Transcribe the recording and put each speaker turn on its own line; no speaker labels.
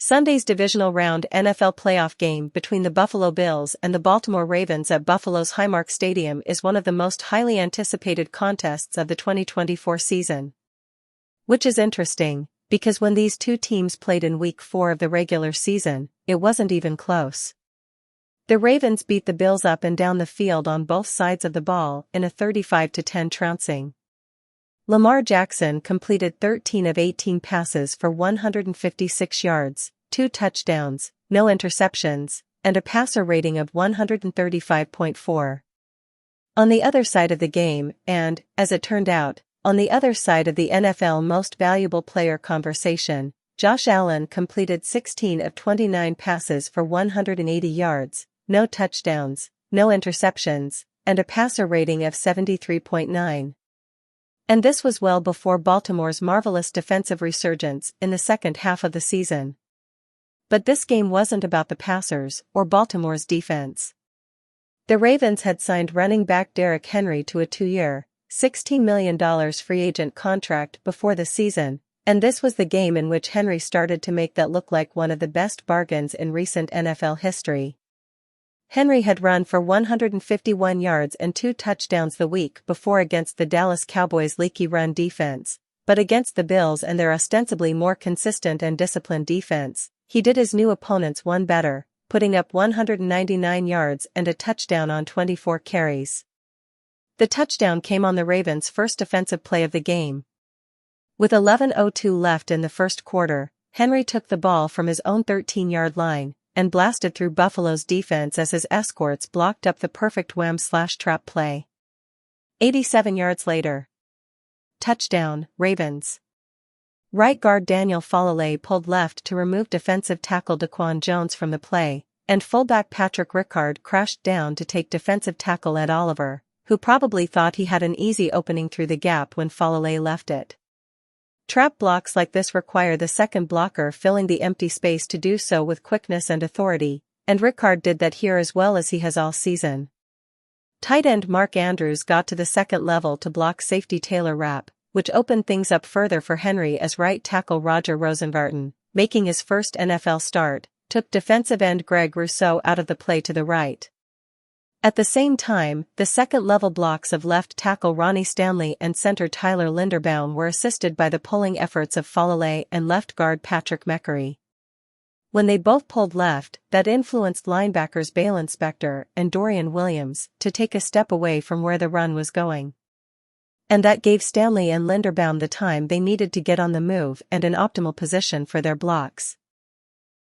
Sunday's divisional round NFL playoff game between the Buffalo Bills and the Baltimore Ravens at Buffalo's Highmark Stadium is one of the most highly anticipated contests of the 2024 season. Which is interesting, because when these two teams played in Week 4 of the regular season, it wasn't even close. The Ravens beat the Bills up and down the field on both sides of the ball in a 35-10 trouncing. Lamar Jackson completed 13 of 18 passes for 156 yards, 2 touchdowns, no interceptions, and a passer rating of 135.4. On the other side of the game, and, as it turned out, on the other side of the NFL Most Valuable Player conversation, Josh Allen completed 16 of 29 passes for 180 yards, no touchdowns, no interceptions, and a passer rating of 73.9. And this was well before Baltimore's marvelous defensive resurgence in the second half of the season. But this game wasn't about the passers or Baltimore's defense. The Ravens had signed running back Derrick Henry to a 2-year, $16 million free agent contract before the season, and this was the game in which Henry started to make that look like one of the best bargains in recent NFL history. Henry had run for 151 yards and 2 touchdowns the week before against the Dallas Cowboys' leaky run defense, but against the Bills and their ostensibly more consistent and disciplined defense, he did his new opponents one better, putting up 199 yards and a touchdown on 24 carries. The touchdown came on the Ravens' first offensive play of the game. With 11:02 left in the first quarter, Henry took the ball from his own 13-yard line and blasted through Buffalo's defense as his escorts blocked up the perfect wham/trap play. 87 yards later. Touchdown, Ravens. Right guard Daniel Falale pulled left to remove defensive tackle Daquan Jones from the play, and fullback Patrick Ricard crashed down to take defensive tackle Ed Oliver, who probably thought he had an easy opening through the gap when Falale left it. Trap blocks like this require the second blocker filling the empty space to do so with quickness and authority, and Ricard did that here as well as he has all season. Tight end Mark Andrews got to the second level to block safety Taylor Rapp, which opened things up further for Henry as right tackle Roger Rosengarten, making his first NFL start, took defensive end Greg Rousseau out of the play to the right. At the same time, the second-level blocks of left tackle Ronnie Stanley and center Tyler Linderbaum were assisted by the pulling efforts of Falale and left guard Patrick Meckery. When they both pulled left, that influenced linebackers Balen Spector and Dorian Williams to take a step away from where the run was going. And that gave Stanley and Linderbaum the time they needed to get on the move and an optimal position for their blocks.